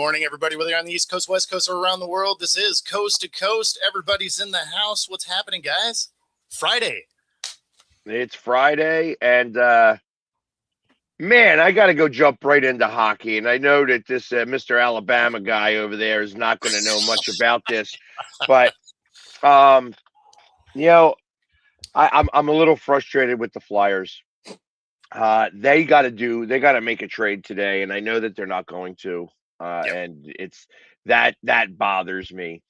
morning, everybody, whether you're on the East Coast, West Coast, or around the world. This is Coast to Coast. Everybody's in the house. What's happening, guys? Friday. It's Friday, and man, I got to go jump right into hockey. And I know that this Mr. Alabama guy over there is not going to know much about this, but um, you know, I'm a little frustrated with the Flyers. They got to make a trade today, and I know that they're not going to. Yep. And it's that bothers me.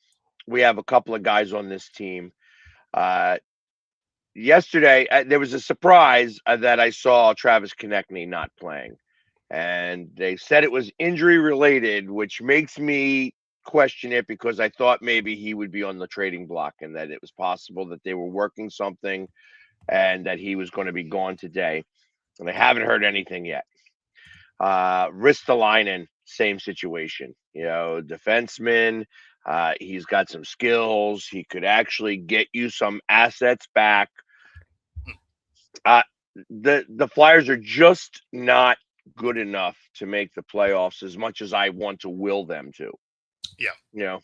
We have a couple of guys on this team. Yesterday, there was a surprise that I saw Travis Konechny not playing, and they said it was injury related, which makes me question it because I thought maybe he would be on the trading block and that it was possible that they were working something and that he was going to be gone today. And I haven't heard anything yet. Ristolainen, same situation. Defenseman. He's got some skills. He could actually get you some assets back. The Flyers are just not good enough to make the playoffs as much as I want to will them to. Yeah.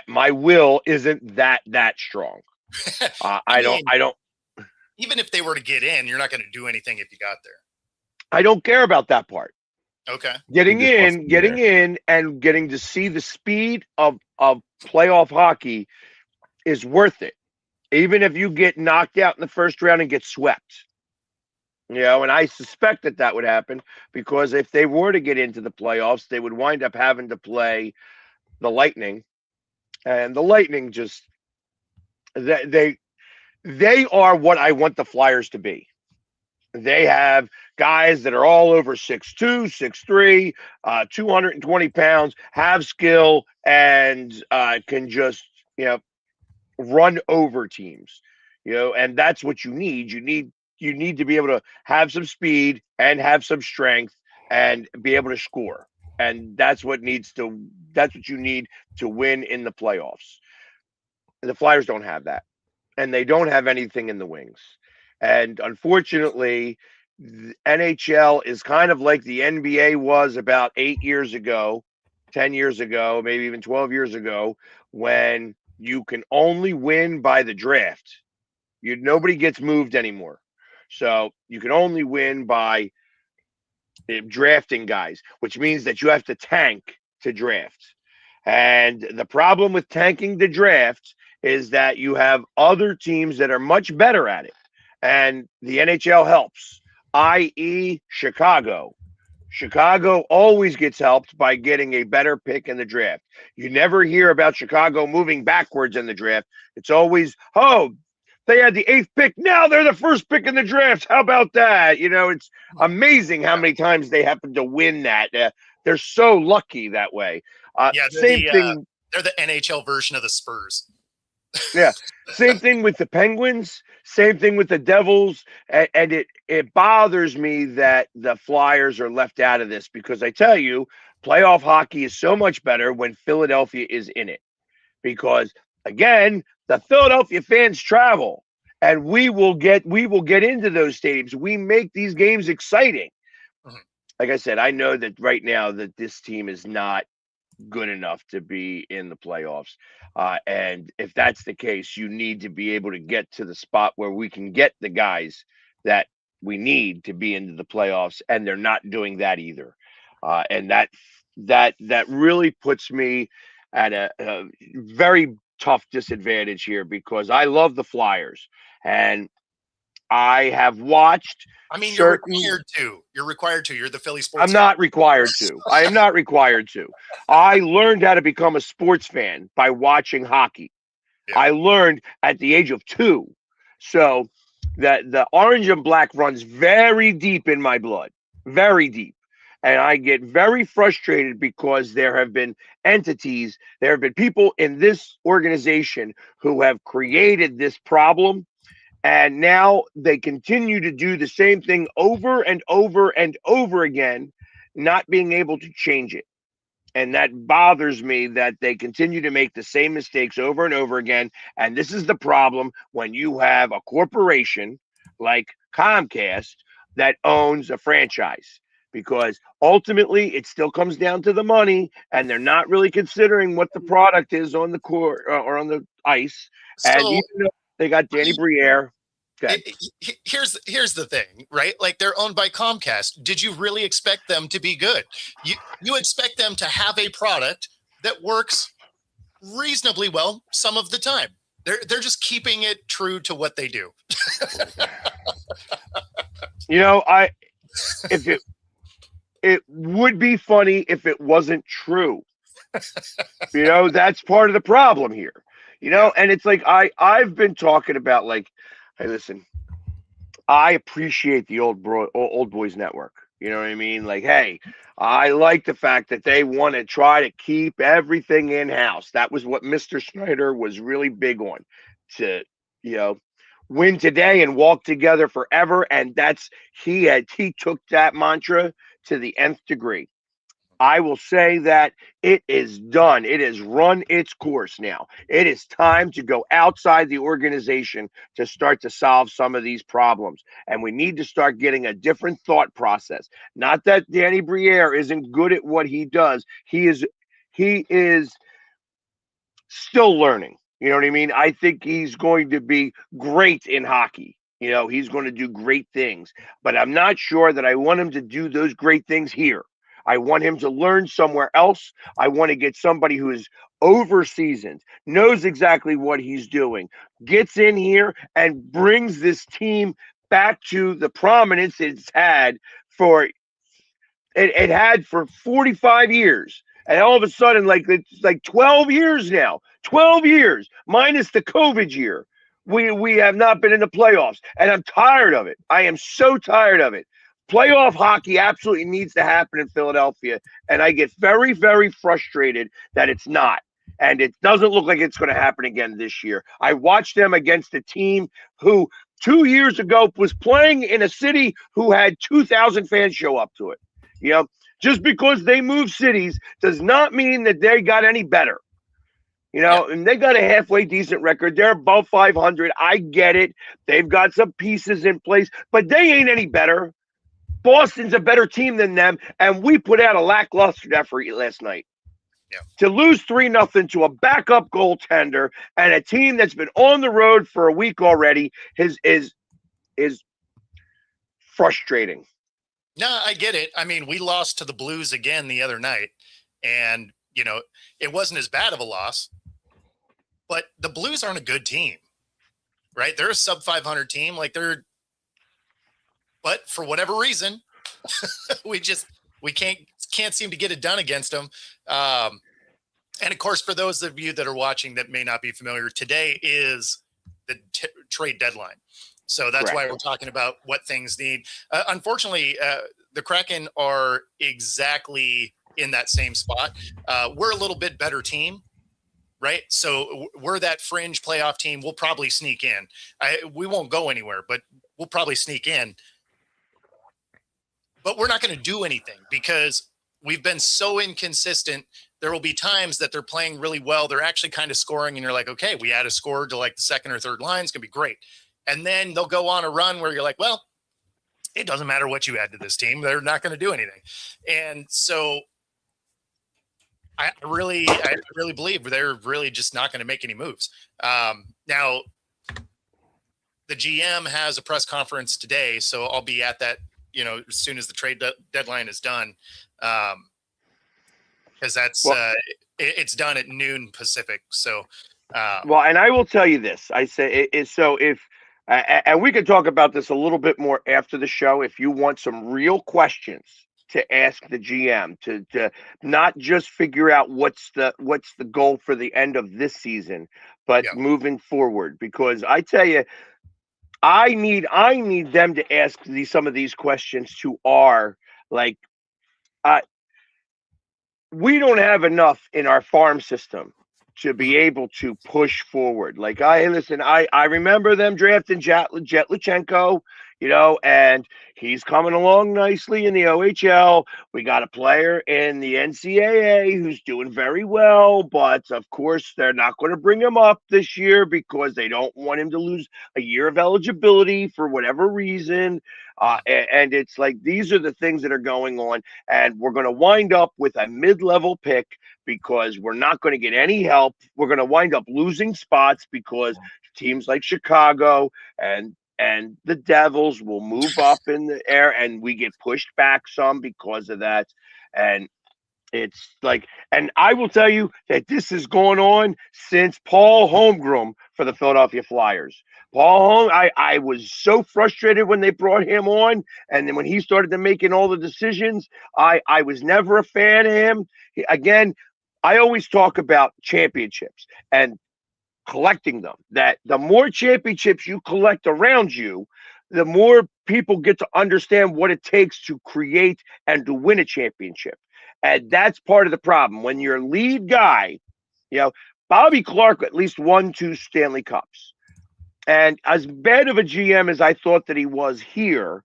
My will isn't that strong. I don't. Even if they were to get in, you're not going to do anything if you got there. I don't care about that part. Okay. Getting in and getting to see the speed of playoff hockey is worth it. Even if you get knocked out in the first round and get swept. And I suspect that would happen because if they were to get into the playoffs, they would wind up having to play the Lightning. And the Lightning just they are what I want the Flyers to be. They have guys that are all over 6'2", 6'3", 220 pounds, have skill, and can just, run over teams. And that's what you need. You need to be able to have some speed and have some strength and be able to score. And that's what you need to win in the playoffs. The Flyers don't have that. And they don't have anything in the wings. And unfortunately, the NHL is kind of like the NBA was about 8 years ago, 10 years ago, maybe even 12 years ago, when you can only win by the draft. Nobody gets moved anymore. So you can only win by drafting guys, which means that you have to tank to draft. And the problem with tanking the draft is that you have other teams that are much better at it. And the NHL helps, i.e. Chicago. Chicago always gets helped by getting a better pick in the draft. You never hear about Chicago moving backwards in the draft. It's always, they had the 8th pick. Now they're the first pick in the draft. How about that? It's amazing how many times they happen to win that. They're so lucky that way. Same thing. They're the NHL version of the Spurs. Yeah. Same thing with the Penguins. Same thing with the Devils. And it bothers me that the Flyers are left out of this because I tell you, playoff hockey is so much better when Philadelphia is in it. Because, again, the Philadelphia fans travel. And we will get into those stadiums. We make these games exciting. Mm-hmm. Like I said, I know that right now that this team is not good enough to be in the playoffs. And if that's the case, you need to be able to get to the spot where we can get the guys that we need to be into the playoffs. And they're not doing that either. And that really puts me at a very tough disadvantage here because I love the Flyers and I have watched. I mean, you're required to. You're the Philly sports. I'm not required to. I am not required to. I learned how to become a sports fan by watching hockey. Yeah. I learned at the age of 2. So the orange and black runs very deep in my blood, very deep. And I get very frustrated because there have been people in this organization who have created this problem. And now they continue to do the same thing over and over and over again, not being able to change it. And that bothers me that they continue to make the same mistakes over and over again. And this is the problem when you have a corporation like Comcast that owns a franchise. because ultimately it still comes down to the money, and they're not really considering what the product is on the court or on the ice. And So even though they got Danny Briere, good. here's the thing, right? Like, they're owned by Comcast. Did you really expect them to be good? You expect them to have a product that works reasonably well some of the time. They're just keeping it true to what they do. If it would be funny if it wasn't true. That's part of the problem here. And it's like I've been talking about, like, hey, listen, I appreciate the old boys network. You know what I mean? Like, hey, I like the fact that they want to try to keep everything in house. That was what Mr. Snyder was really big on, to win today and walk together forever. And he took that mantra to the nth degree. I will say that it is done. It has run its course now. It is time to go outside the organization to start to solve some of these problems. And we need to start getting a different thought process. Not that Danny Briere isn't good at what he does. He is still learning. You know what I mean? I think he's going to be great in hockey. He's going to do great things. But I'm not sure that I want him to do those great things here. I want him to learn somewhere else. I want to get somebody who is over-seasoned, knows exactly what he's doing, gets in here and brings this team back to the prominence it had for 45 years. And all of a sudden, it's like 12 years now. 12 years minus the COVID year. We have not been in the playoffs, and I'm tired of it. I am so tired of it. Playoff hockey absolutely needs to happen in Philadelphia, and I get very, very frustrated that it's not. And it doesn't look like it's going to happen again this year. I watched them against a team who 2 years ago was playing in a city who had 2,000 fans show up to it. Just because they move cities does not mean that they got any better. And they got a halfway decent record. They're above 500. I get it. They've got some pieces in place, but they ain't any better. Boston's a better team than them, and we put out a lackluster effort last night. Yeah. To lose 3-0 to a backup goaltender and a team that's been on the road for a week already is frustrating. No, I get it. I mean, we lost to the Blues again the other night, and it wasn't as bad of a loss, but the Blues aren't a good team, right? They're a sub 500 team. But for whatever reason, we can't seem to get it done against them. And of course, for those of you that are watching that may not be familiar, today is the trade deadline. So that's why we're talking about what things need. Unfortunately, the Kraken are exactly in that same spot. We're a little bit better team, right? So we're that fringe playoff team. We'll probably sneak in. We won't go anywhere, but we'll probably sneak in. But we're not going to do anything because we've been so inconsistent. There will be times that they're playing really well. They're actually kind of scoring, and you're like, okay, we add a score to like the second or third line. It's going to be great. And then they'll go on a run where you're like, well, it doesn't matter what you add to this team. They're not going to do anything. And so I really believe they're really just not going to make any moves. Now, the GM has a press conference today, so I'll be at that, as soon as the trade deadline is done, because it's done at noon Pacific. So, and I will tell you this. I say so if. And we can talk about this a little bit more after the show. If you want some real questions to ask the GM, to not just figure out what's the goal for the end of this season, but moving forward, because I tell you, I need them to ask some of these questions to we don't have enough in our farm system to be able to push forward. I remember them drafting Jet Luchenko. and he's coming along nicely in the OHL. We got a player in the NCAA who's doing very well, but of course, they're not going to bring him up this year because they don't want him to lose a year of eligibility for whatever reason. And it's like these are the things that are going on, and we're going to wind up with a mid-level pick because we're not going to get any help. We're going to wind up losing spots because teams like Chicago and the Devils will move up in the air, and we get pushed back some because of that. And it's like, and I will tell you that this has gone on since Paul Holmgren for the Philadelphia Flyers. I was so frustrated when they brought him on, and then when he started to making all the decisions, I was never a fan of him. Again, I always talk about championships and collecting them. That the more championships you collect around you, the more people get to understand what it takes to create and to win a championship. And that's part of the problem. When your lead guy, Bobby Clark at least won 2 Stanley Cups. And as bad of a GM as I thought that he was here,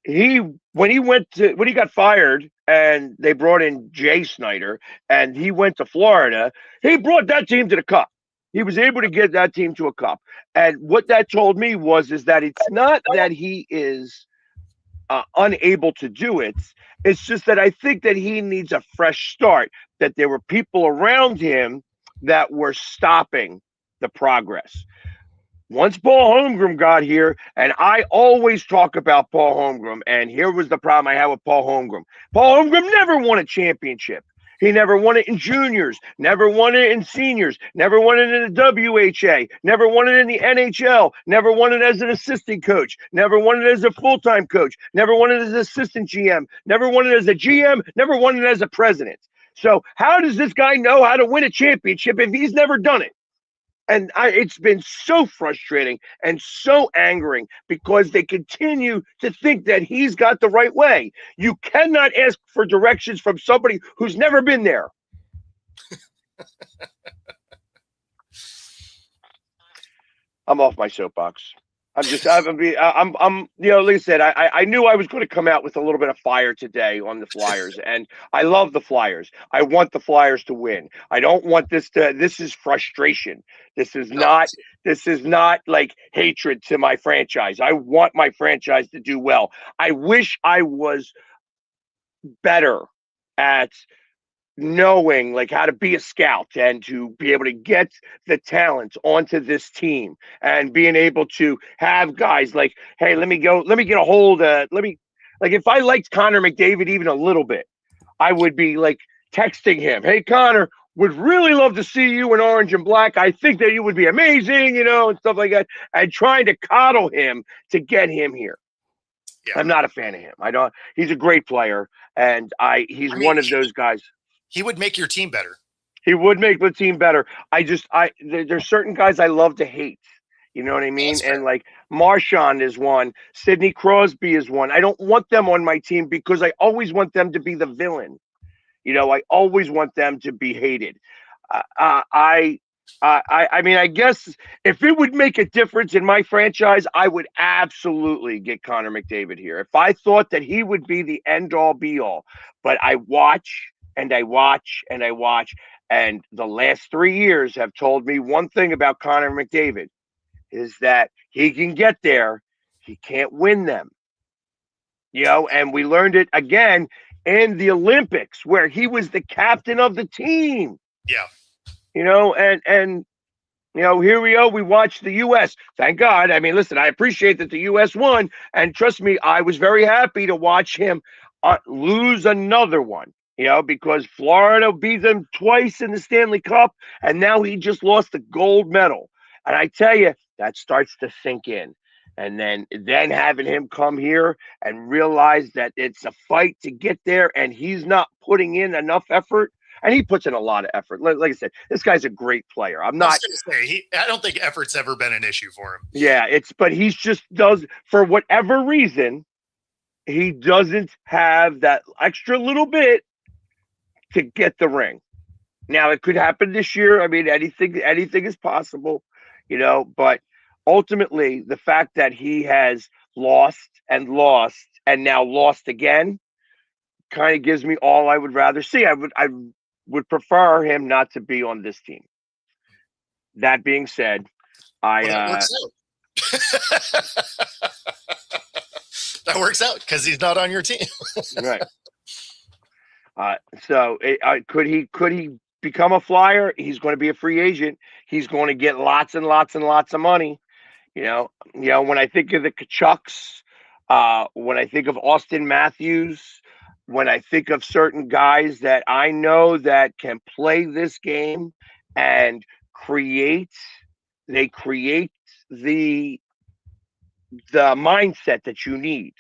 when he got fired and they brought in Jay Snyder and he went to Florida, he brought that team to the cup. He was able to get that team to a cup. And what that told me is that it's not that he is unable to do it. It's just that I think that he needs a fresh start, that there were people around him that were stopping the progress. Once Paul Holmgren got here, and I always talk about Paul Holmgren, and here was the problem I had with Paul Holmgren. Paul Holmgren never won a championship. He never won it in juniors, never won it in seniors, never won it in the WHA, never won it in the NHL, never won it as an assistant coach, never won it as a full-time coach, never won it as an assistant GM, never won it as a GM, never won it as a president. So how does this guy know how to win a championship if he's never done it? And it's been so frustrating and so angering because they continue to think that he's got the right way. You cannot ask for directions from somebody who's never been there. I'm off my soapbox. Like I said, I knew I was going to come out with a little bit of fire today on the Flyers, and I love the Flyers. I want the Flyers to win. I don't want this is frustration. This is not like hatred to my franchise. I want my franchise to do well. I wish I was better at knowing like how to be a scout and to be able to get the talent onto this team and being able to have guys like, hey, let me get a hold of, if I liked Connor McDavid even a little bit, I would be like texting him, hey, Connor, would really love to see you in orange and black. I think that you would be amazing, and stuff like that, and trying to coddle him to get him here. Yeah. I'm not a fan of him. He's a great player, and he's one of those guys. He would make your team better. He would make the team better. There's certain guys I love to hate. You know what I mean? And like Marchand is one. Sidney Crosby is one. I don't want them on my team because I always want them to be the villain. I always want them to be hated. I mean, I guess if it would make a difference in my franchise, I would absolutely get Connor McDavid here. If I thought that he would be the end all be all, but I watch and I watch and I watch, and the last 3 years have told me one thing about Connor McDavid is that he can get there. He can't win them. And we learned it again in the Olympics where he was the captain of the team. Yeah. And here we go. We watched the U.S. Thank God. I mean, listen, I appreciate that the U.S. won. And trust me, I was very happy to watch him lose another one. Because Florida beat them twice in the Stanley Cup, and now he just lost the gold medal. And I tell you, that starts to sink in. And then having him come here and realize that it's a fight to get there, and he's not putting in enough effort. And he puts in a lot of effort. Like I said, this guy's a great player. I don't think effort's ever been an issue for him. Yeah, but he's just does, for whatever reason, he doesn't have that extra little bit to get the ring. Now it could happen this year. I mean, anything is possible, but ultimately the fact that he has lost and lost and now lost again kind of gives me all I would rather see. I would prefer him not to be on this team. That being said, Well, that works out. That works out because he's not on your team. right. Could he become a Flyer? He's going to be a free agent. He's going to get lots and lots and lots of money. When I think of the Kachucks, when I think of Austin Matthews, when I think of certain guys that I know that can play this game and they create the mindset that you need,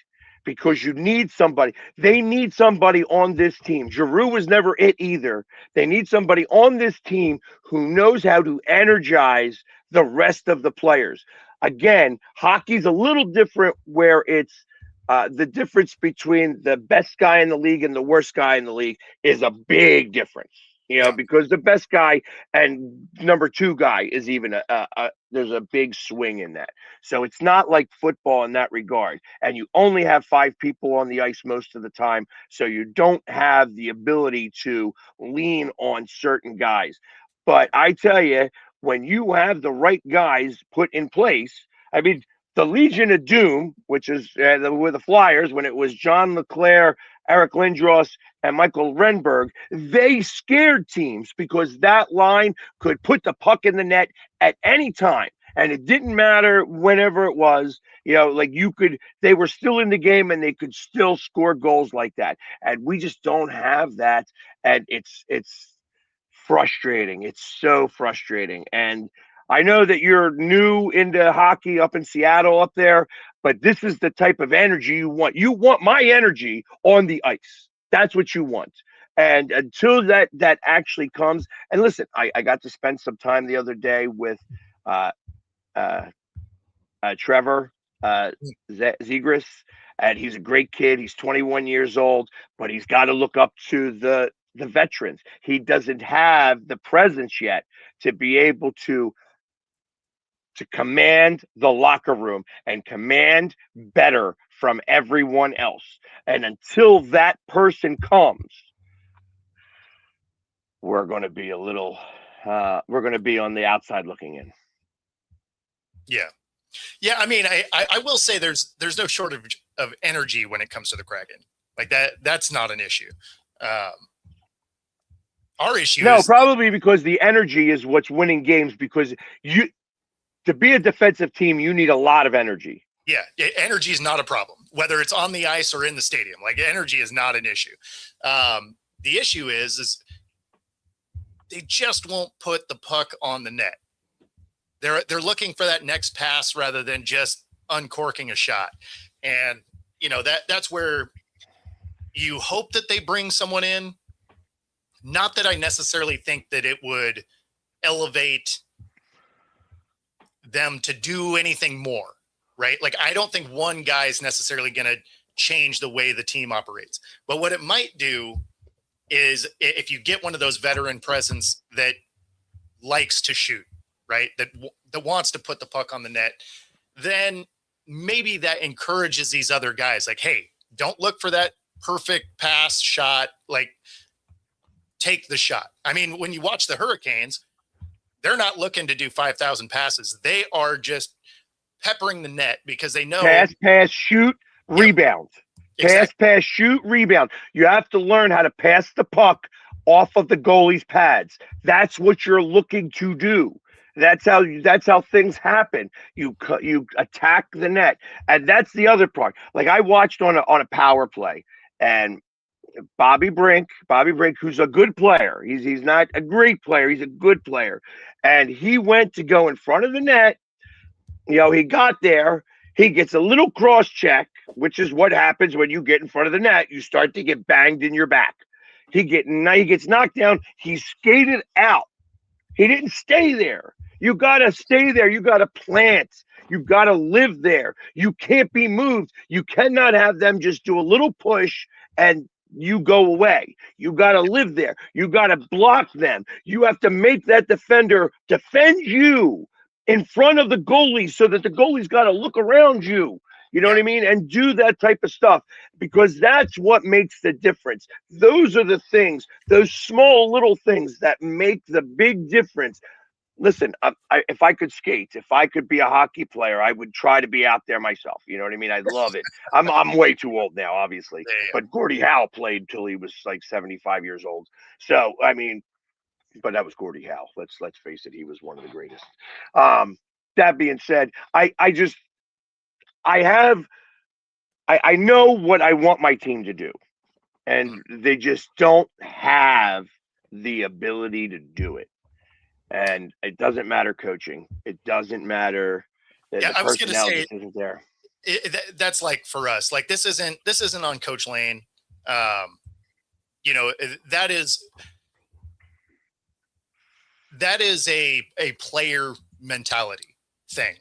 because you need somebody. They need somebody on this team. Giroux was never it either. They need somebody on this team who knows how to energize the rest of the players. Again, hockey's a little different, where it's the difference between the best guy in the league and the worst guy in the league is a big difference. Because the best guy and number two guy is even there's a big swing in that. So it's not like football in that regard. And you only have 5 people on the ice most of the time. So you don't have the ability to lean on certain guys. But I tell you, when you have the right guys put in place, I mean, the Legion of Doom, which is with the Flyers, when it was John LeClair, Eric Lindros, and Michael Renberg, they scared teams because that line could put the puck in the net at any time. And it didn't matter whenever it was, they were still in the game and they could still score goals like that. And we just don't have that. And it's frustrating. It's so frustrating. And I know that you're new into hockey up in Seattle up there, but this is the type of energy you want. You want my energy on the ice. That's what you want. And until that actually comes, and listen, I got to spend some time the other day with Trevor Zegras, and he's a great kid. He's 21 years old, but he's got to look up to the veterans. He doesn't have the presence yet to be able to command the locker room and command better from everyone else. And until that person comes, we're going to be we're going to be on the outside looking in. Yeah. I mean, I will say there's no shortage of energy when it comes to the Kraken. Like that's not an issue. Our issue is probably because the energy is what's winning games, because to be a defensive team, you need a lot of energy. Yeah, energy is not a problem, whether it's on the ice or in the stadium. Like, energy is not an issue. The issue is they just won't put the puck on the net. They're looking for that next pass rather than just uncorking a shot. And that's where you hope that they bring someone in. Not that I necessarily think that it would elevate them to do anything more, right? Like, I don't think one guy is necessarily going to change the way the team operates. But what it might do is, if you get one of those veteran presence that likes to shoot, right, that wants to put the puck on the net, then maybe that encourages these other guys. Like, hey, don't look for that perfect pass shot. Like, take the shot. I mean, when you watch the Hurricanes, they're not looking to do 5,000 passes. They are just peppering the net because they know pass, shoot, rebound. Exactly. Pass, shoot, rebound. You have to learn how to pass the puck off of the goalie's pads. That's what you're looking to do. That's how things happen. You attack the net, and that's the other part. Like, I watched on a power play, and Bobby Brink, who's a good player. He's not a great player. He's a good player. And he went to go in front of the net. He got there. He gets a little cross check, which is what happens when you get in front of the net. You start to get banged in your back. He gets knocked down. He skated out. He didn't stay there. You got to stay there. You got to plant. You got to live there. You can't be moved. You cannot have them just do a little push and you go away. You got to live there. You got to block them. You have to make that defender defend you in front of the goalie so that the goalie's got to look around you. You know what I mean? And do that type of stuff because that's what makes the difference. Those are the things, those small little things that make the big difference. Listen, if I could skate, if I could be a hockey player, I would try to be out there myself. You know what I mean? I love it. I'm way too old now, obviously, but Gordie Howe played till he was like 75 years old. So I mean, but that was Gordie Howe. Let's face it, he was one of the greatest. That being said, I have I know what I want my team to do, and they just don't have the ability to do it. And it doesn't matter coaching. It doesn't matter. Yeah, The I was going to personnel say just isn't there. That's like for us. Like this isn't on Coach Lane. You know, that is a player mentality thing.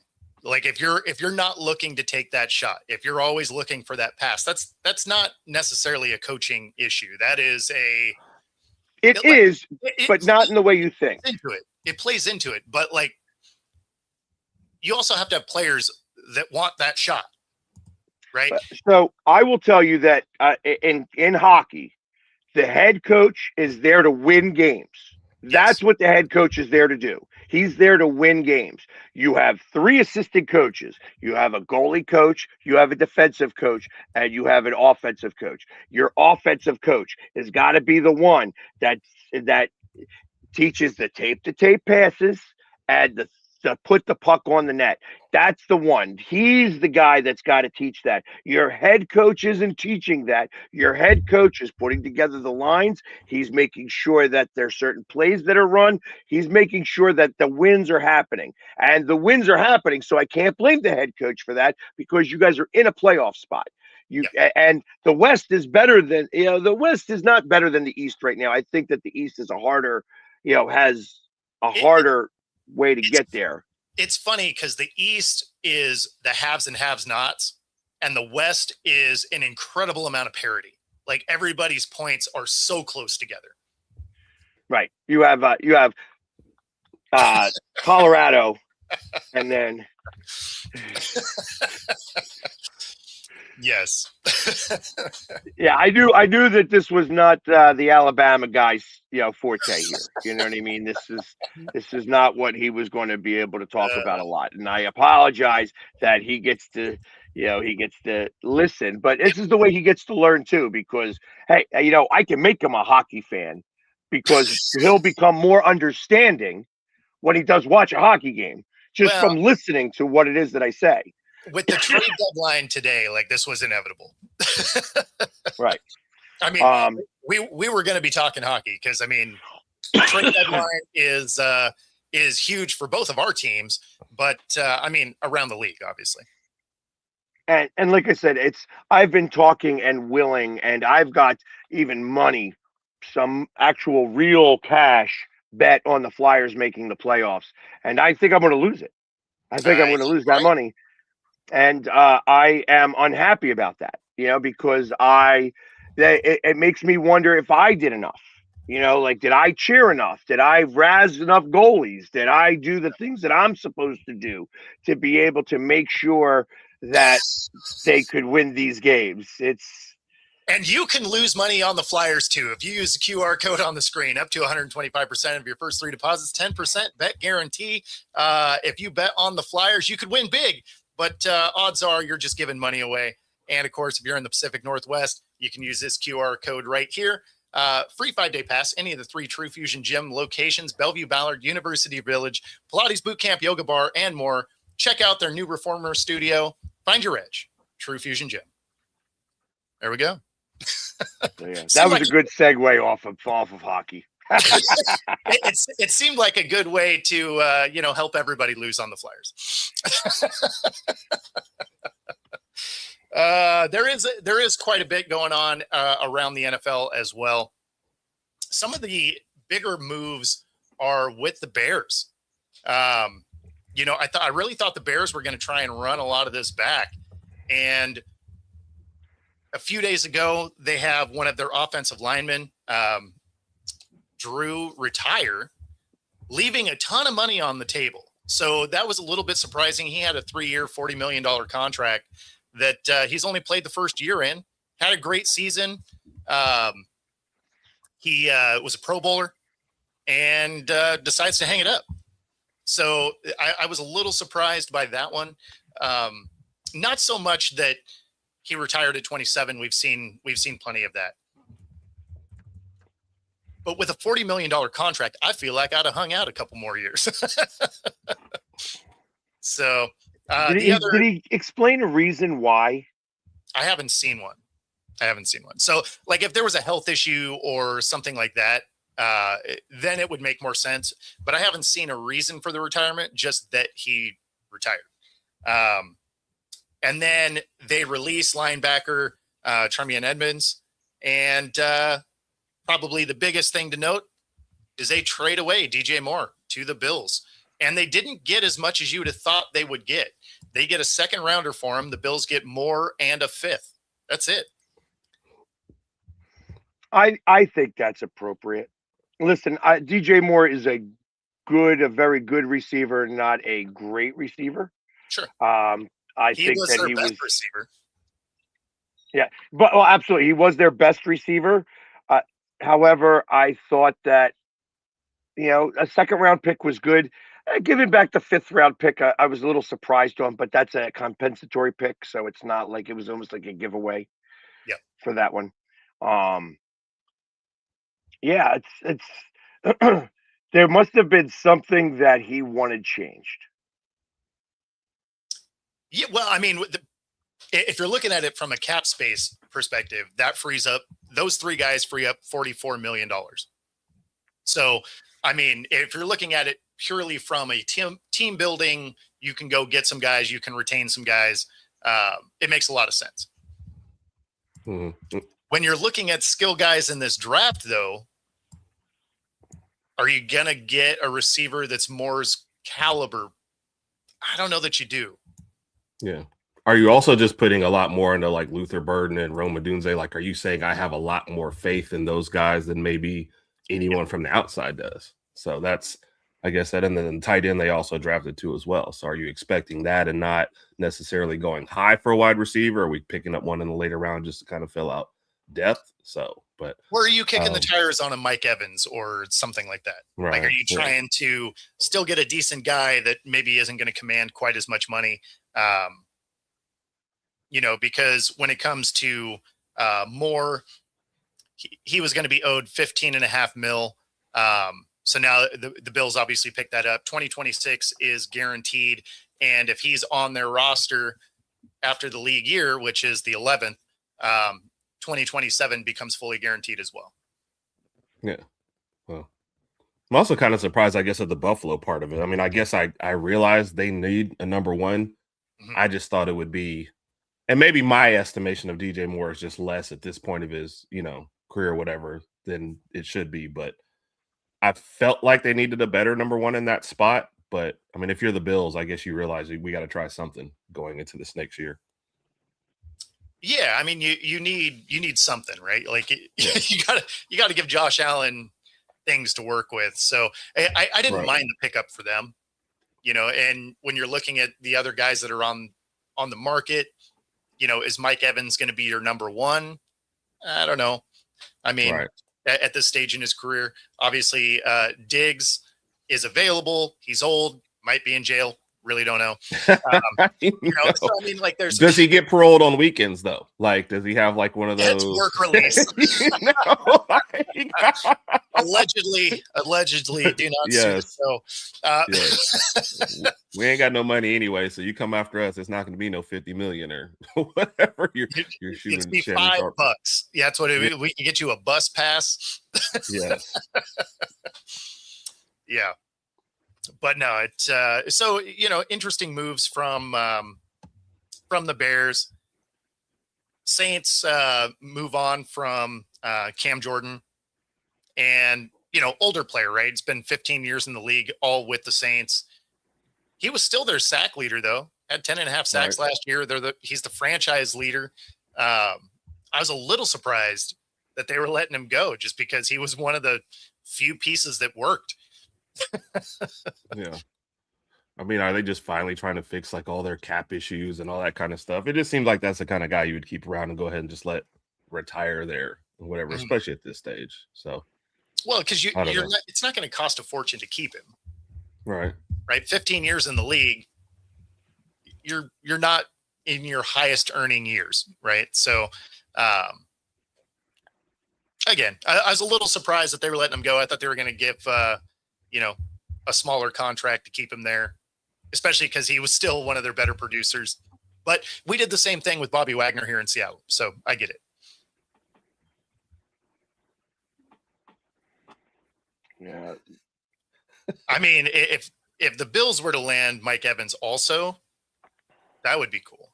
Like if you're not looking to take that shot, if you're always looking for that pass, that's not necessarily a coaching issue. That is but not in the way you think. Into it. It plays into it, but like you also have to have players that want that shot, right? So I will tell you that in hockey, the head coach is there to win games. That's what the head coach is there to do. He's there to win games. You have 3 assistant coaches. You have a goalie coach, you have a defensive coach, and you have an offensive coach. Your offensive coach has got to be the one that teaches the tape-to-tape passes and to put the puck on the net. That's the one. He's the guy that's got to teach that. Your head coach isn't teaching that. Your head coach is putting together the lines. He's making sure that there's certain plays that are run. He's making sure that the wins are happening. And the wins are happening, so I can't blame the head coach for that because you guys are in a playoff spot. And the West is better than, the West is not better than the East right now. I think that the East is has a harder way to get there. It's funny because the East is the haves and have-nots, and the West is an incredible amount of parity. Like everybody's points are so close together. Right. You have Colorado, and then yes. Yeah, I knew that this was not the Alabama guy's forte here. You know what I mean? This is not what he was going to be able to talk about a lot. And I apologize that he gets to listen, but this is the way he gets to learn too, because hey, I can make him a hockey fan because he'll become more understanding when he does watch a hockey game just from listening to what it is that I say. With the trade deadline today, like this was inevitable. Right. I mean, we were going to be talking hockey because, I mean, trade deadline is huge for both of our teams, but I mean, around the league, obviously. And like I said, I've been talking and willing, and I've got even money, some actual real cash bet on the Flyers making the playoffs, and I think I'm going to lose it. I think I'm going to lose that money. And I am unhappy about that, because it makes me wonder if I did enough, like, did I cheer enough? Did I razz enough goalies? Did I do the things that I'm supposed to do to be able to make sure that they could win these games? And you can lose money on the Flyers too. If you use the QR code on the screen, up to 125% of your first 3 deposits, 10% bet guarantee. If you bet on the Flyers, you could win big. But odds are you're just giving money away. And, of course, if you're in the Pacific Northwest, you can use this QR code right here. Free 5-day pass, any of the 3 True Fusion Gym locations, Bellevue, Ballard, University Village, Pilates Boot Camp, Yoga Bar, and more. Check out their new Reformer studio. Find your edge. True Fusion Gym. There we go. Yeah, that was a good segue off of hockey. It seemed like a good way to help everybody lose on the Flyers. There is quite a bit going on around the NFL as well. Some of the bigger moves are with the Bears. I really thought the Bears were going to try and run a lot of this back, and a few days ago they have one of their offensive linemen, Drew, retire, leaving a ton of money on the table. So that was a little bit surprising. He had a 3-year, $40 million contract that he's only played the first year in. Had a great season. He was a Pro Bowler and decides to hang it up. So I was a little surprised by that one. Not so much that he retired at 27. We've seen plenty of that. But with a $40 million contract, I feel like I'd have hung out a couple more years. So did he explain a reason why? I haven't seen one. So like if there was a health issue or something like that, then it would make more sense. But I haven't seen a reason for the retirement, just that he retired. And then they release linebacker Tremaine Edmunds. And probably the biggest thing to note is they trade away DJ Moore to the Bills. And they didn't get as much as you would have thought they would get. They get a second rounder for him. The Bills get Moore and a fifth. That's it. I think that's appropriate. Listen, DJ Moore is a very good receiver, not a great receiver. Sure. I think was that their he best was receiver. Yeah, but well, absolutely, he was their best receiver. However, I thought that a second round pick was good. Giving back the fifth round pick, I was a little surprised on, but that's a compensatory pick, so it's not like it was almost like a giveaway. Yeah. For that one. Yeah, it's there must have been something that he wanted changed. Yeah, well, I mean, if you're looking at it from a cap space perspective, that frees up those three guys free up $44 million. So, I mean, if you're looking at it purely from a team building, you can go get some guys, you can retain some guys. It makes a lot of sense. Mm-hmm. When you're looking at skill guys in this draft, though, are you going to get a receiver that's Moore's caliber? I don't know that you do. Yeah. Are you also just putting a lot more into like Luther Burden and Rome Odunze? Like, are you saying I have a lot more faith in those guys than maybe anyone from the outside does? So that's, I guess that, and then tight end, they also drafted two as well. So are you expecting that and not necessarily going high for a wide receiver? Are we picking up one in the later round just to kind of fill out depth? So, but where are you kicking the tires on a Mike Evans or something like that? Right, like, are you trying to still get a decent guy that maybe isn't going to command quite as much money? Because when it comes to Moore, he was going to be owed $15.5 million. So now the Bills obviously picked that up. 2026 is guaranteed. And if he's on their roster after the league year, which is the 11th, 2027 becomes fully guaranteed as well. Yeah. Well, I'm also kind of surprised, I guess, at the Buffalo part of it. I mean, I guess I realized they need a number one. Mm-hmm. I just thought it would be, and maybe my estimation of DJ Moore is just less at this point of his, career or whatever than it should be. But I felt like they needed a better number one in that spot. But I mean, if you're the Bills, I guess you realize we got to try something going into this next year. Yeah, I mean, you need something, right? Like you gotta give Josh Allen things to work with. So I didn't mind the pickup for them, And when you're looking at the other guys that are on the market, is Mike Evans going to be your number one? I don't know. I mean, at this stage in his career, obviously Diggs is available. He's old, might be in jail. Really don't know. So I mean, like, does he get paroled on weekends though? Like, does he have like one of those? It's work release. Allegedly, do not sue. So, yes. We ain't got no money anyway, so you come after us, it's not going to be no 50 million or whatever you're shooting. It's be $5. Yeah, that's what we can get you a bus pass. Yes. Yeah. But no, it's so interesting moves from the Bears. Saints move on from Cam Jordan, and older player, right? It's been 15 years in the league, all with the Saints. He was still their sack leader, though. Had 10.5 sacks last year. He's the franchise leader. I was a little surprised that they were letting him go, just because he was one of the few pieces that worked. Yeah. I mean, are they just finally trying to fix like all their cap issues and all that kind of stuff? It just seems like that's the kind of guy you would keep around and go ahead and just let retire there or whatever, Mhm. especially at this stage. So Well, because I don't you're know. not, it's not going to cost a fortune to keep him, Right. right? 15 years in the league, you're not in your highest earning years, right? So, um, again, I was a little surprised that they were letting him go. I thought they were going to give, you know, a smaller contract to keep him there, especially because he was still one of their better producers. But we did the same thing with Bobby Wagner here in Seattle, so I get it. Yeah. I mean, if the Bills were to land Mike Evans also, that would be cool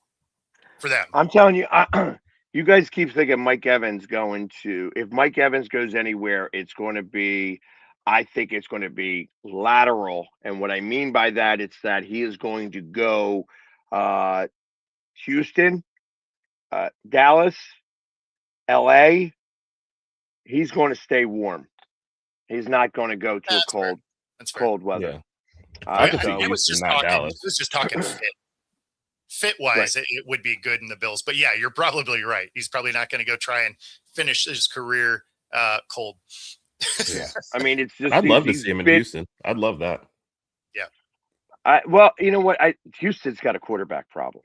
for them. I'm telling you, you guys keep thinking Mike Evans going to. If Mike Evans goes anywhere, it's going to be. I think it's going to be lateral, and what I mean by that, it's that he is going to go uh, Houston, Dallas, L.A. He's going to stay warm. He's not going to go to a That's fair. cold That's fair. cold weather. Yeah. I could see It was Houston, just not talking. Dallas. It was just talking fit wise. It would be good in the Bills, but yeah, you're probably right. He's probably not going to go try and finish his career cold. Yeah. I mean, it's just I'd love to he's see him in been- Houston. I'd love that. well, you know what? Houston's got a quarterback problem,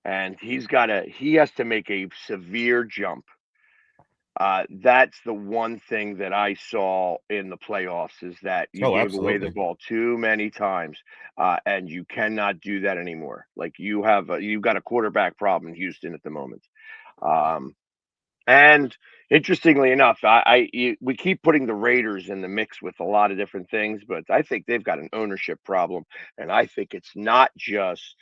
and he has to make a severe jump. That's the one thing that I saw in the playoffs is that you Oh, gave away the absolutely. ball too many times, and you cannot do that anymore. Like you've got a quarterback problem in Houston at the moment. And interestingly enough, we keep putting the Raiders in the mix with a lot of different things, but I think they've got an ownership problem, and I think it's not just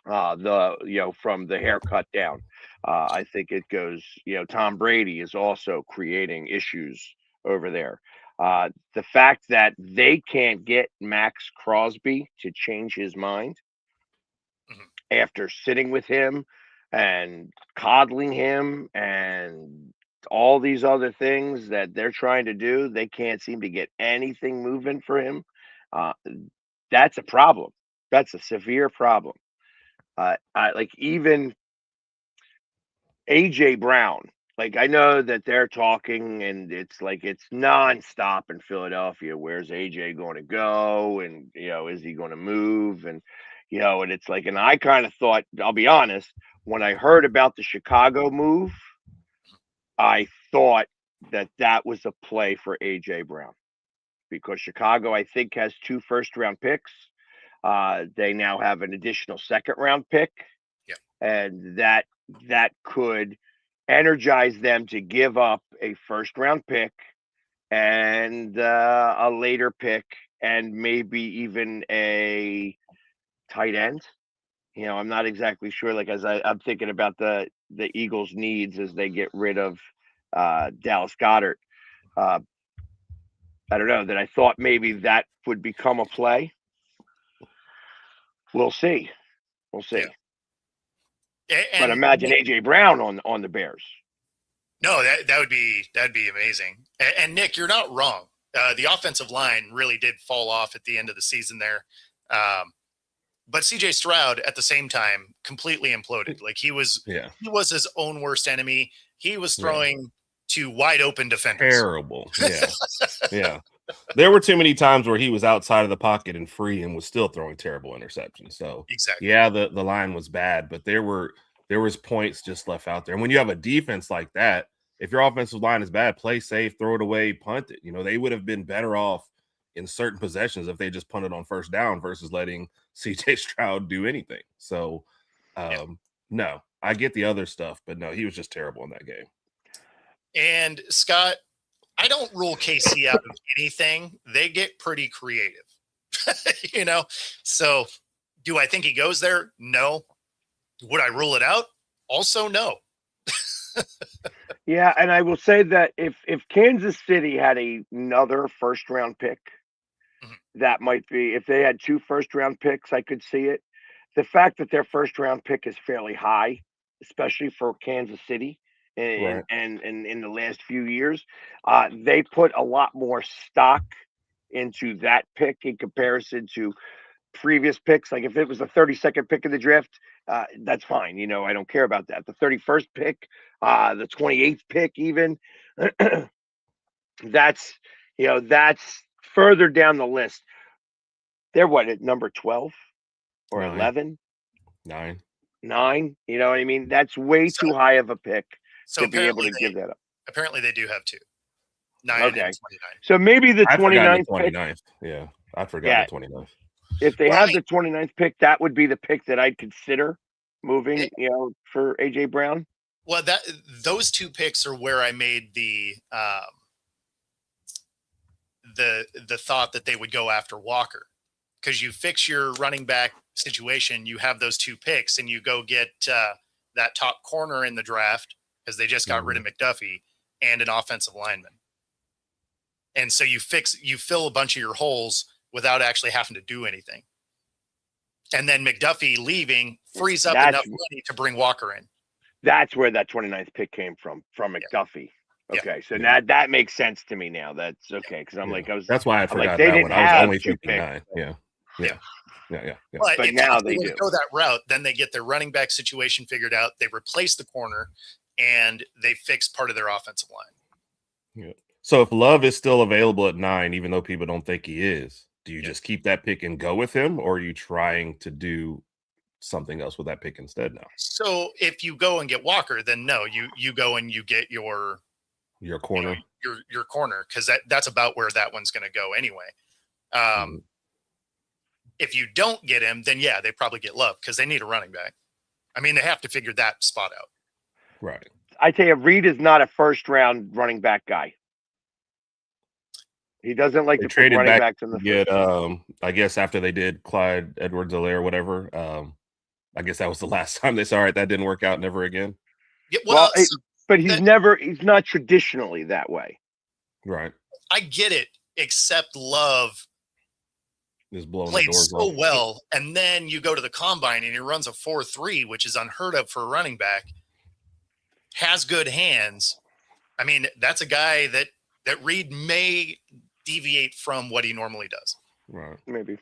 from the haircut down. I think it goes. Tom Brady is also creating issues over there. The fact that they can't get Max Crosby to change his mind Mhm. after sitting with him and coddling him and all these other things that they're trying to do, they can't seem to get anything moving for him. Uh, that's a problem. That's a severe problem. I like even AJ Brown. Like I know that they're talking and it's like it's nonstop in Philadelphia. Where's AJ going to go? And is he going to move? And it's like, and I kind of thought, I'll be honest, when I heard about the Chicago move, I thought that was a play for AJ Brown because Chicago, I think, has 2 first-round picks. They now have an additional second-round pick, Yeah. and that could energize them to give up a first-round pick and a later pick and maybe even a tight end. I'm not exactly sure. Like as I'm thinking about the Eagles' needs as they get rid of Dallas Goedert. Uh, I don't know that I thought maybe that would become a play. We'll see. We'll see. Yeah. But And imagine AJ Brown on the Bears. no, that'd be amazing. And Nick, you're not wrong. The offensive line really did fall off at the end of the season there. But CJ Stroud at the same time completely imploded. Like he was his own worst enemy. He was throwing to wide open defenders. Terrible. Yeah. Yeah. There were too many times where he was outside of the pocket and free and was still throwing terrible interceptions. So Exactly. yeah, the line was bad, but there was points just left out there. And when you have a defense like that, if your offensive line is bad, play safe, throw it away, punt it. They would have been better off in certain possessions if they just punted on first down versus letting CJ Stroud do anything. So no, I get the other stuff, but no, he was just terrible in that game. And Scott, I don't rule KC out of anything. They get pretty creative, So do I think he goes there? No. Would I rule it out? Also, no. Yeah, and I will say that if Kansas City had another first-round pick, that might be if they had 2 first-round picks, I could see it. The fact that their first-round pick is fairly high, especially for Kansas City, and in the last few years, they put a lot more stock into that pick in comparison to previous picks. Like if it was the 32nd pick in the draft, that's fine. You know, I don't care about that. The 31st pick, the 28th pick, even that's that's further down the list. They're what at number 12 or 9. 11, 9. 9. You know what I mean? That's way So- too high of a pick So to be able apparently to give that up. apparently they do have 2. 9 Okay. and 29. So maybe the I forgot 29th the pick. 29th. Yeah, I forgot Yeah. the 29th. If they Well, have I- the 29th pick, that would be the pick that I'd consider moving, for AJ Brown. Well, those 2 picks are where I made the thought that they would go after Walker, because you fix your running back situation, you have those 2 picks, and you go get that top corner in the draft because they just got rid of McDuffie and an offensive lineman, and so you fill a bunch of your holes without actually having to do anything. And then McDuffie leaving frees up enough money to bring Walker in. That's where that 29th pick came from McDuffie. Yeah. Okay, so Yeah. that makes sense to me now. That's okay because I'm Yeah. like That's why I I'm like, forgot they that didn't one. I was have only 2 thinking picks. 9. Yeah. But But if now they they were to do. go that route, then they get their running back situation figured out. They replace the corner, and they fix part of their offensive line. So if Love is still available at 9, even though people don't think he is, do you Yeah. just keep that pick and go with him, or are you trying to do something else with that pick instead now? So if you go and get Walker, then no, you go and you get your Corner. your corner, because that's about where that one's going to go anyway. If you don't get him, then yeah, they probably get Love because they need a running back. I mean, they have to figure that spot out. Right. I tell you, Reed is not a first round running back guy. He doesn't like They to put traded running back backs in the Get first. I guess after they did Clyde Edwards-Helaire or whatever, I guess that was the last time they saw it. That didn't work out, never again. Yeah, Well, so but he's not traditionally that way. Right. I get it, except Love Just blowing the played doors so off. well, and then you go to the combine and he runs a 4.3, which is unheard of for a running back. Has good hands. I mean, that's a guy that Reed may deviate from what he normally does. Right. Maybe.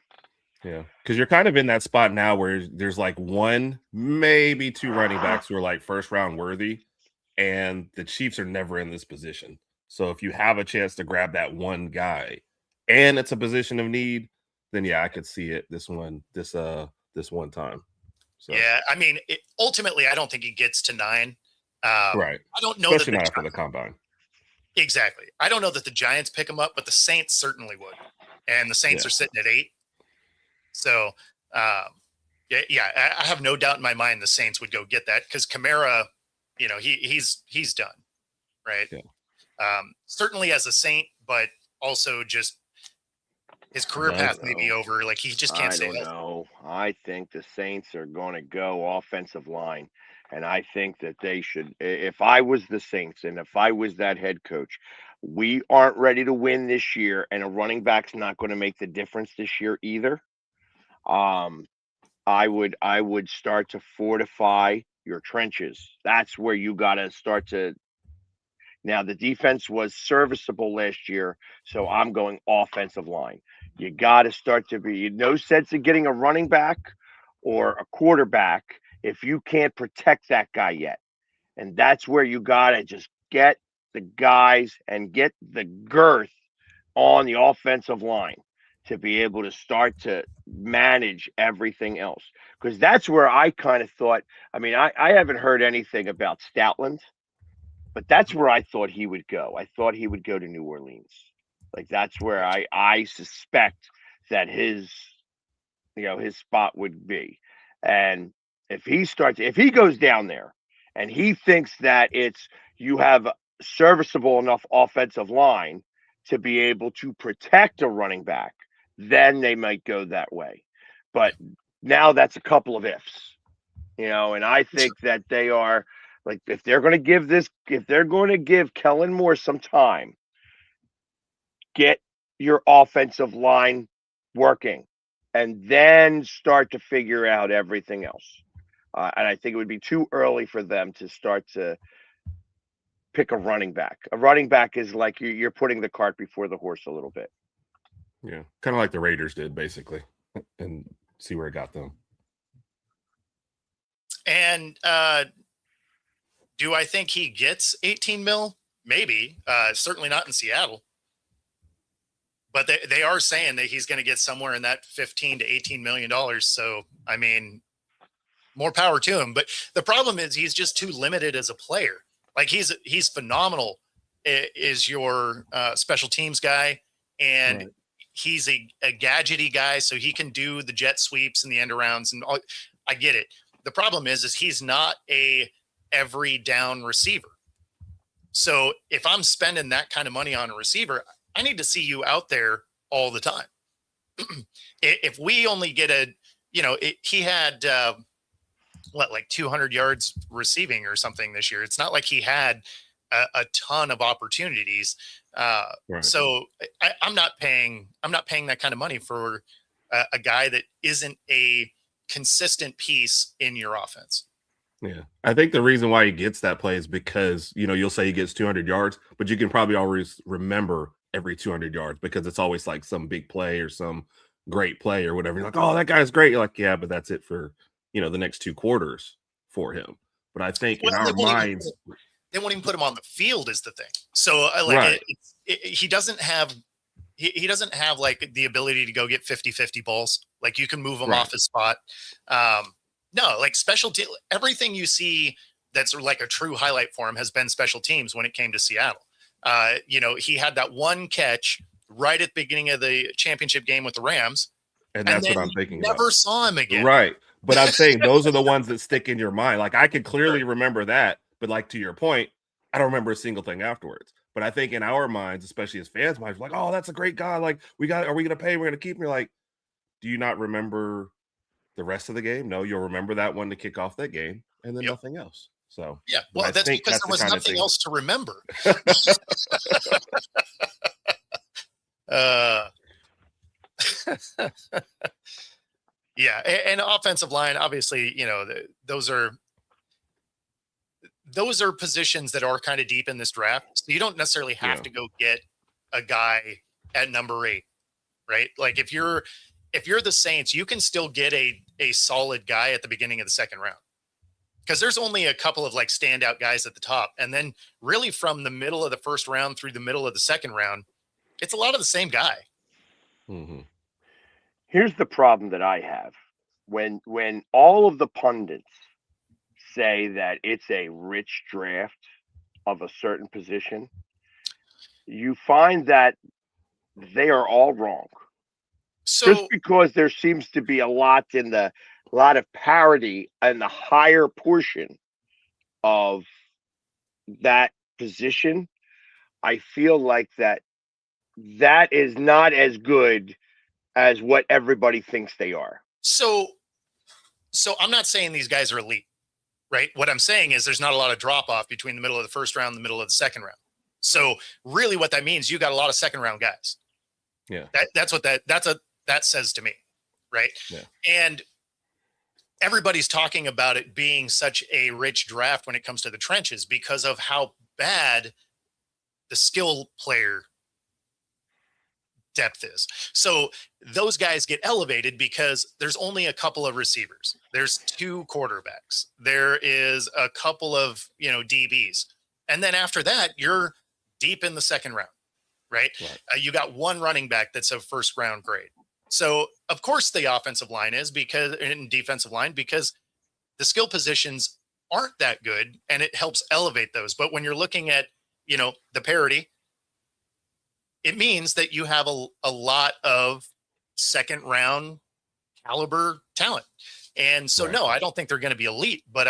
Yeah, because you're kind of in that spot now where there's like 1, maybe 2 running backs who are like first round worthy, and the Chiefs are never in this position. So if you have a chance to grab that one guy, and it's a position of need, then yeah, I could see it this one time. So, Yeah, I mean, ultimately, I don't think he gets to 9. right. I don't know Especially that not after the combine. Exactly. I don't know that the Giants pick him up, but the Saints certainly would, and the Saints are sitting at 8. So, I have no doubt in my mind the Saints would go get that because Kamara, he's done, right? Yeah. Certainly as a Saint, but also just his career path may be over. Like he just can't I stay don't healthy. know. I think the Saints are going to go offensive line, and I think that they should. If I was the Saints and if I was that head coach, we aren't ready to win this year, and a running back's not going to make the difference this year either. I would start to fortify your trenches. That's where you got to start to. Now the defense was serviceable last year, so I'm going offensive line. You got to start to be no sense in getting a running back or a quarterback if you can't protect that guy yet. And that's where you got to just get the guys and get the girth on the offensive line to be able to start to manage everything else. Because that's where I kind of thought, I mean, I haven't heard anything about Stoutland, but that's where I thought he would go. I thought he would go to New Orleans. Like that's where I suspect that his spot would be. And if he goes down there and he thinks that you have a serviceable enough offensive line to be able to protect a running back, then they might go that way. But now that's a couple of ifs, and I think that they are like, if they're going to give Kellen Moore some time, get your offensive line working and then start to figure out everything else. And I think it would be too early for them to start to pick a running back. A running back is like you're putting the cart before the horse a little bit. Yeah, kind of like the Raiders did, basically. and see where it got them. And do I think he gets 18 mil? Maybe. Certainly not in Seattle. But they are saying that he's going to get somewhere in that 15 to 18 million dollars. So, I mean, more power to him. But the problem is he's just too limited as a player. Like he's phenomenal. Is your special teams guy, and Right. he's a gadgety guy, so he can do the jet sweeps and the end arounds and all. I get it. The problem is he's not a every down receiver. So if I'm spending that kind of money on a receiver, I need to see you out there all the time. If we only get he had like 200 yards receiving or something this year. It's not like he had a ton of opportunities. Right. So I'm not paying that kind of money for a guy that isn't a consistent piece in your offense. Yeah. I think the reason why he gets that play is because, you'll say he gets 200 yards, but you can probably always remember every 200 yards because it's always like some big play or some great play or whatever. You're like, oh, that guy's great. You're like, yeah, but that's it for, the next 2 quarters for him. But I think in our minds, they won't even put him on the field is the thing. So Right. He doesn't have like the ability to go get 50-50 balls. Like you can move him Right. off his spot. No, like everything you see that's like a true highlight for him has been special teams when it came to Seattle. He had that one catch right at the beginning of the championship game with the Rams. and that's then what I'm thinking never about. saw him again. Right. But I'm saying those are the ones that stick in your mind. Like I could clearly remember that, but like to your point, I don't remember a single thing afterwards. But I think in our minds, especially as fans' minds, like, oh, that's a great guy. Like, are we gonna pay? We're gonna keep him. You're like, do you not remember the rest of the game? No, you'll remember that one to kick off that game, and then Yep. nothing else. So Yeah, but well, I that's think because there was the kind of nothing thing- else to remember. Yeah, and offensive line, obviously, those are positions that are kind of deep in this draft. So you don't necessarily have Yeah. to go get a guy at number 8, right? Like if you're the Saints, you can still get a solid guy at the beginning of the second round. Because there's only a couple of like standout guys at the top. And then really from the middle of the first round through the middle of the second round, it's a lot of the same guy. Mhm. Here's the problem that I have. When all of the pundits say that it's a rich draft of a certain position, you find that they are all wrong. So Just because there seems to be a lot of parity in the higher portion of that position, I feel like that is not as good as what everybody thinks they are. So I'm not saying these guys are elite, right? What I'm saying is there's not a lot of drop off between the middle of the first round and the middle of the second round. So really what that means, you got a lot of second round guys. Yeah. That's what that says to me. Right. Yeah. And everybody's talking about it being such a rich draft when it comes to the trenches because of how bad the skill player depth is. So those guys get elevated because there's only a couple of receivers. There's 2 quarterbacks. There is a couple of, DBs. And then after that, you're deep in the second round, right? You got 1 running back that's a first round grade. So of course the offensive line is and defensive line, because the skill positions aren't that good and it helps elevate those. But when you're looking at, the parity, it means that you have a lot of second round caliber talent. And so, Right. Mm-hmm. no, I don't think they're going to be elite, but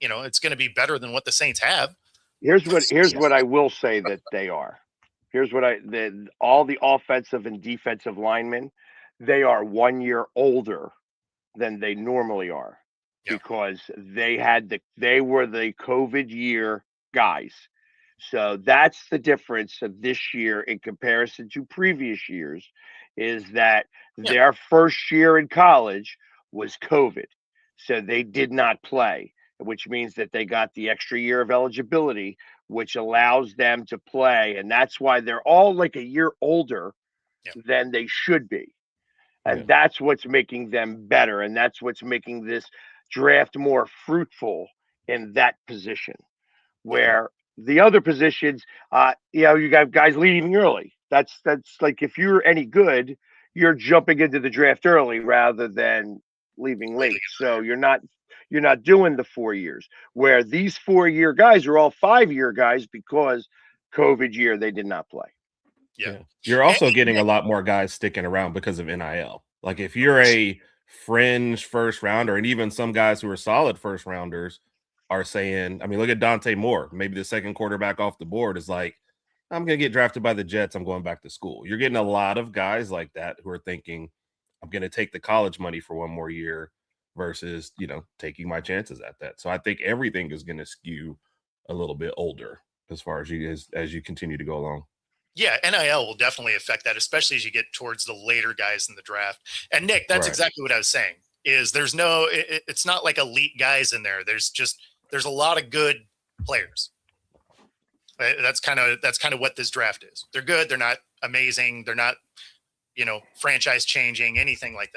it's going to be better than what the Saints have. Here's what I will say that they are. Here's what all the offensive and defensive linemen, they are 1 year older than they normally are, because they were the COVID year guys. So that's the difference of this year in comparison to previous years, is that their first year in college was COVID. So they did not play, which means that they got the extra year of eligibility, which allows them to play. And that's why they're all like a year older than they should be. And Yeah. that's what's making them better. And that's what's making this draft more fruitful in that position. Where the other positions, you got guys leaving early. That's like if you're any good, you're jumping into the draft early rather than leaving late. So you're not doing the 4 years. Where these 4 year guys are all 5 year guys because COVID year they did not play. Yeah. You're also And- getting a lot more guys sticking around because of NIL. Like if you're a fringe first rounder, and even some guys who are solid first rounders are saying, I mean, look at Dante Moore, maybe the second quarterback off the board is like, I'm going to get drafted by the Jets. I'm going back to school. You're getting a lot of guys like that who are thinking, I'm going to take the college money for one more year versus, taking my chances at that. So I think everything is going to skew a little bit older as far as you continue to go along. Yeah, NIL will definitely affect that, especially as you get towards the later guys in the draft. And Nick, that's Right. exactly what I was saying. Is there's it's not like elite guys in there. There's a lot of good players. That's kind of what this draft is. They're good. They're not amazing. They're not, franchise changing, anything like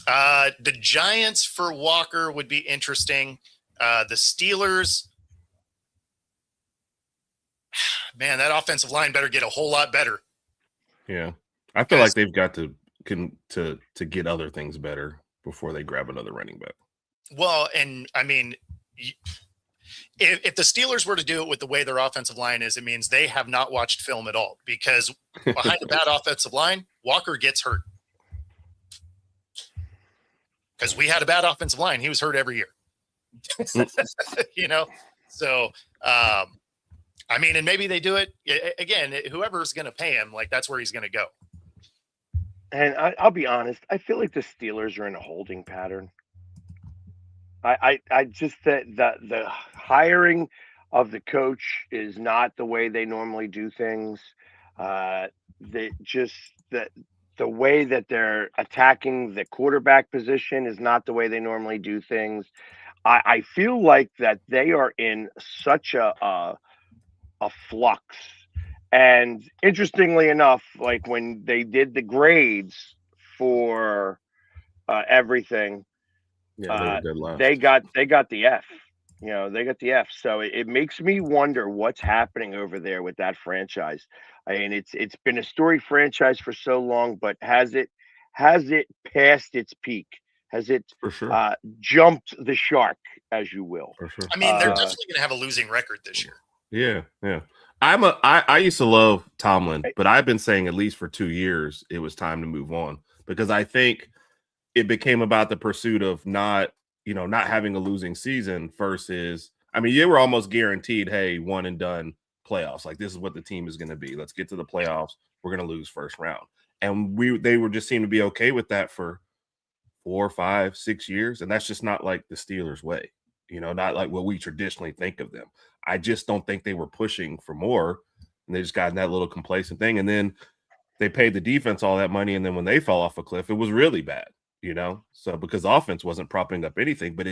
that. The Giants for Walker would be interesting. The Steelers. Man, that offensive line better get a whole lot better. Yeah, I feel like they've got to get other things better before they grab another running back. Well, and I mean, if the Steelers were to do it with the way their offensive line is, it means they have not watched film at all, because behind a bad offensive line, Walker gets hurt. Because we had a bad offensive line, he was hurt every year. So. I mean, and maybe they do it again. Whoever's going to pay him, like that's where he's going to go. And I'll be honest, I feel like the Steelers are in a holding pattern. I just the hiring of the coach is not the way they normally do things. The way that they're attacking the quarterback position is not the way they normally do things. I feel like that they are in such a flux. And interestingly enough, like when they did the grades for everything, they were dead last. they got the F. They got the F. So it makes me wonder what's happening over there with that franchise. I mean, it's been a storied franchise for so long, but has it passed its peak? Has it for sure jumped the shark, as you will? For sure. I mean, they're definitely going to have a losing record this year. Yeah. I used to love Tomlin, but I've been saying at least for 2 years it was time to move on, because I think it became about the pursuit of not having a losing season versus, I mean, you were almost guaranteed, hey, one and done playoffs. Like, this is what the team is going to be. Let's get to the playoffs. We're going to lose first round. And they were just seemed to be okay with that for 4, 5, 6 years. And that's just not like the Steelers' way, not like what we traditionally think of them. I just don't think they were pushing for more, and they just got in that little complacent thing. And then they paid the defense all that money, and then when they fell off a cliff, it was really bad, So because offense wasn't propping up anything, but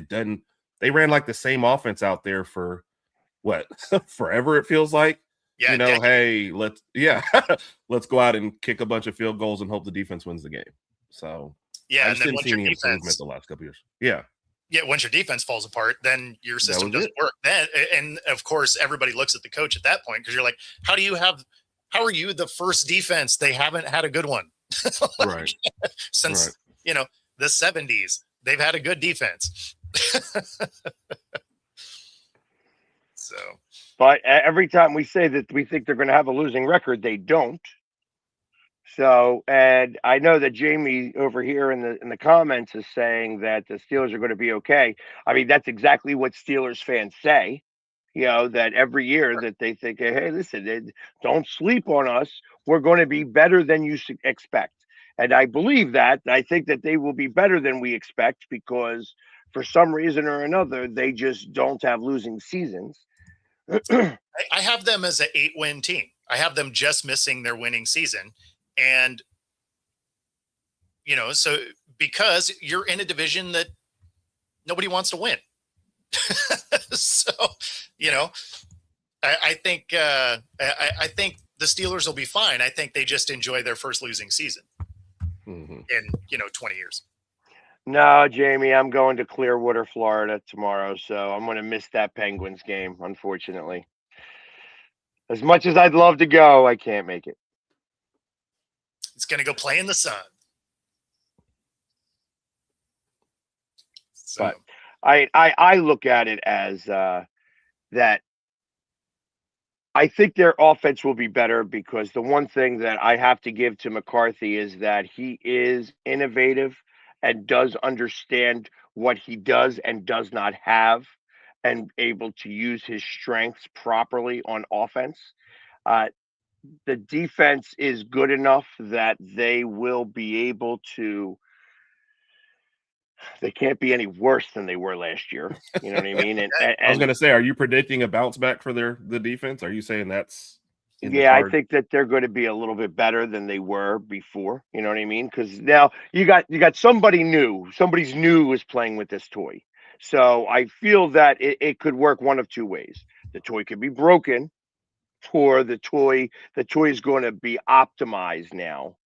they ran like the same offense out there for what forever, it feels like. Yeah, hey, let's go out and kick a bunch of field goals and hope the defense wins the game. So yeah, I and just then didn't once see your any improvement the last couple years. Yeah, once your defense falls apart, then your system doesn't work. Then, and of course, everybody looks at the coach at that point, because you're like, how are you the first defense? They haven't had a good one, right? Since the 70s, they've had a good defense. So, but every time we say that we think they're going to have a losing record, they don't. So, and I know that Jamie over here in the comments is saying that the Steelers are going to be okay. I mean, that's exactly what Steelers fans say. That every year that they think, hey, listen, don't sleep on us. We're going to be better than you expect. And I believe that. I think that they will be better than we expect, because for some reason or another, they just don't have losing seasons. I have them as an 8-win team. I have them just missing their winning season. And, so because you're in a division that nobody wants to win. So, I think the Steelers will be fine. I think they just enjoy their first losing season. Mhm. in 20 years. No, Jamie, I'm going to Clearwater, Florida tomorrow, so I'm going to miss that Penguins game, unfortunately. As much as I'd love to go, I can't make it. It's going to go play in the sun. So, But I look at it as that I think their offense will be better because the one thing that I have to give to McCarthy is that he is innovative and does understand what he does and does not have and able to use his strengths properly on offense. Uh, the defense is good enough that they will be able to they can't be any worse than they were last year. You know what I mean? I was gonna say, are you predicting a bounce back for the defense? Are you saying that's in the yeah, I card? think that they're going to be a little bit better than they were before. You know what I mean? Because now you got somebody new. Somebody's new is playing with this toy. So I feel that it could work one of two ways. The toy could be broken, or the toy is going to be optimized now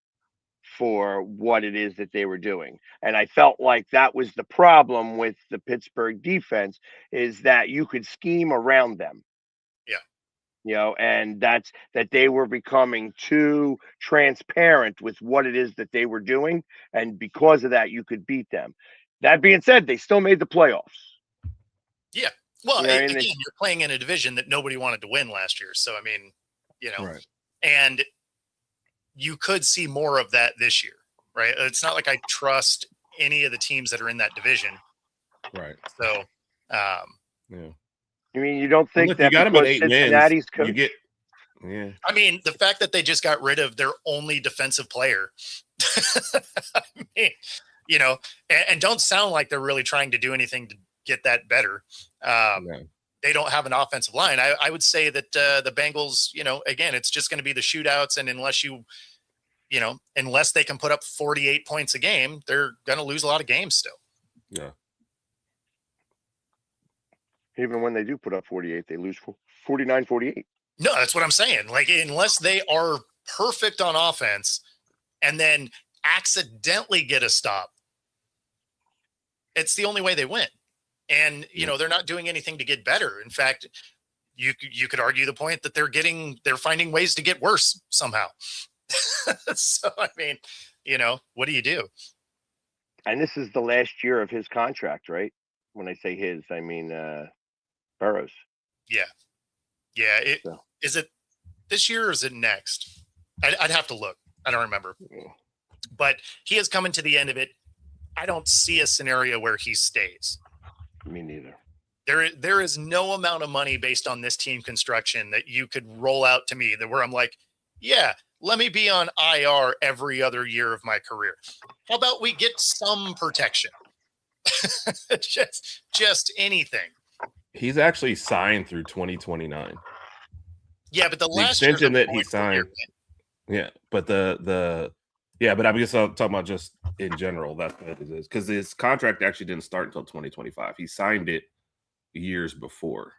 for what it is that they were doing. And I felt like that was the problem with the Pittsburgh defense is that you could scheme around them. Yeah. And that's that they were becoming too transparent with what it is that they were doing. And because of that, you could beat them. That being said, they still made the playoffs. Yeah. Well, You know what I mean? again, you're playing in a division that nobody wanted to win last year. So, I mean, Right. and you could see more of that this year, right? It's not like I trust any of the teams that are in that division. Right. So, Yeah. I mean, you don't Well, think look, that you got them at because 8 wins. Cincinnati's You coach? get, yeah. I mean, the fact that they just got rid of their only defensive player, I mean, and don't sound like they're really trying to do anything to get that better. No. They don't have an offensive line. I would say that the Bengals, again, it's just going to be the shootouts. And unless they can put up 48 points a game, they're going to lose a lot of games still. Yeah. Even when they do put up 48, they lose 49-48. No, that's what I'm saying. Like, unless they are perfect on offense and then accidentally get a stop, it's the only way they win. And, they're not doing anything to get better. In fact, you could argue the point that they're finding ways to get worse somehow. So, I mean, what do you do? And this is the last year of his contract, right? When I say his, I mean Burrows. Yeah. Yeah. So. Is it this year or is it next? I'd have to look. I don't remember. But he is coming to the end of it. I don't see a scenario where he stays. Me neither. There is no amount of money based on this team construction that you could roll out to me where I'm like, yeah, let me be on IR every other year of my career. How about we get some protection? just anything. He's actually signed through 2029. Yeah, but the last extension year's that he signed. Yeah, but but I'm just talking about just in general. That's what it is because his contract actually didn't start until 2025. He signed it years before,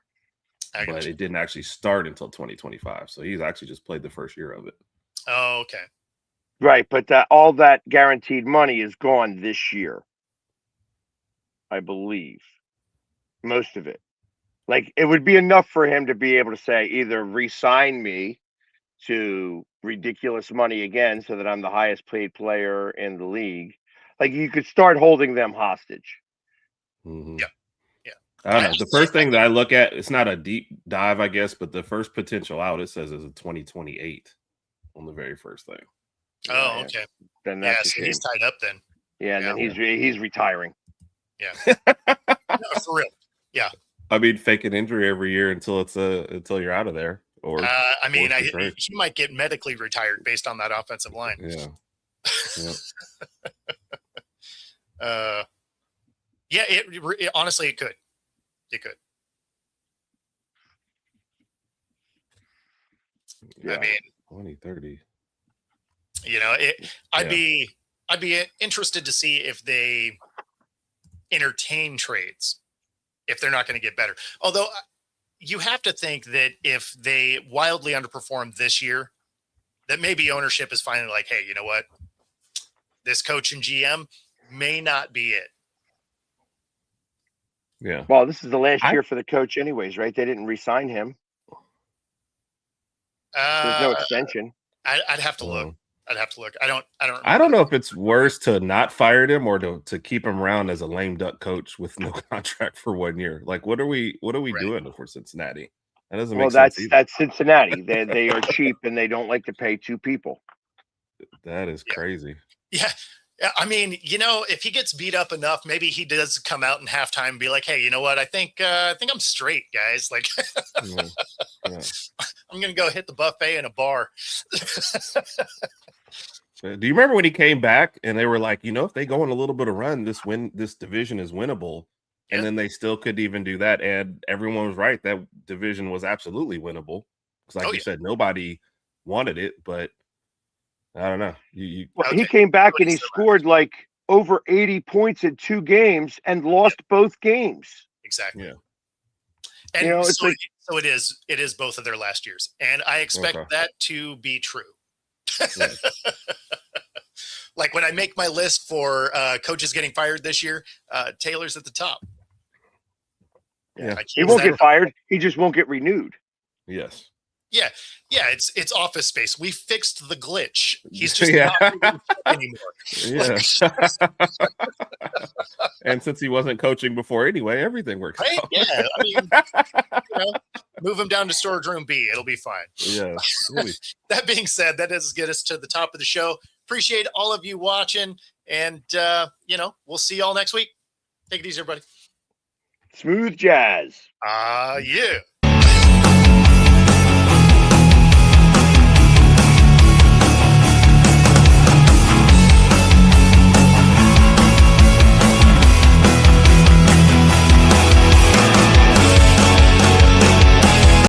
but it didn't actually start until 2025. So he's actually just played the first year of it. Oh, okay. Right, but all that guaranteed money is gone this year, I believe. Most of it. Like, it would be enough for him to be able to say either re-sign me to ridiculous money again so that I'm the highest paid player in the league. Like, you could start holding them hostage. Mm-hmm. Yeah. I don't know. The first thing that I look at, it's not a deep dive, I guess, but the first potential out, it says is a 2028 on the very first thing. Oh, okay. Then that's so he's tied up then. Yeah, and then he's retiring. Yeah. No, for real. Yeah. I mean, fake an injury every year until you're out of there. Or he might get medically retired based on that offensive line. Yeah. It honestly, it could. It could. Yeah. I mean, 2030. I'd be interested to see if they entertain trades if they're not going to get better. Although you have to think that if they wildly underperform this year, that maybe ownership is finally like, hey, you know what? this coach and GM may not be it. Yeah. Well, this is the last year for the coach, anyways, right? They didn't re-sign him. There's no extension. I'd have to look. I'd have to look. I don't know if it's worse to not fire him or to keep him around as a lame duck coach with no contract for 1 year. Like, what are we doing if we're Cincinnati? That doesn't make sense. Well, that's Cincinnati. They are cheap and they don't like to pay two people. That is crazy. Yeah. I mean, if he gets beat up enough, maybe he does come out in halftime and be like, "Hey, you know what? I think I'm straight, guys. Like, I'm gonna go hit the buffet in a bar." Do you remember when he came back and they were like, if they go on a little bit of run, this division is winnable, and then they still couldn't even do that, and everyone was right. That division was absolutely winnable because, like you said, nobody wanted it, but. I don't know. He came back and he scored like over 80 points in 2 games and lost both games. Exactly. Yeah. And so it is both of their last years. And I expect that to be true. Yeah. Like when I make my list for coaches getting fired this year, Taylor's at the top. Yeah. He won't get fired. He just won't get renewed. Yes. Yeah, it's Office Space. We fixed the glitch. He's just not anymore. Yeah. And since he wasn't coaching before anyway, everything works out. Yeah, I mean, move him down to storage room B. It'll be fine. Yeah. Really. That being said, that does get us to the top of the show. Appreciate all of you watching, and we'll see y'all next week. Take it easy, everybody. Smooth jazz. Yeah.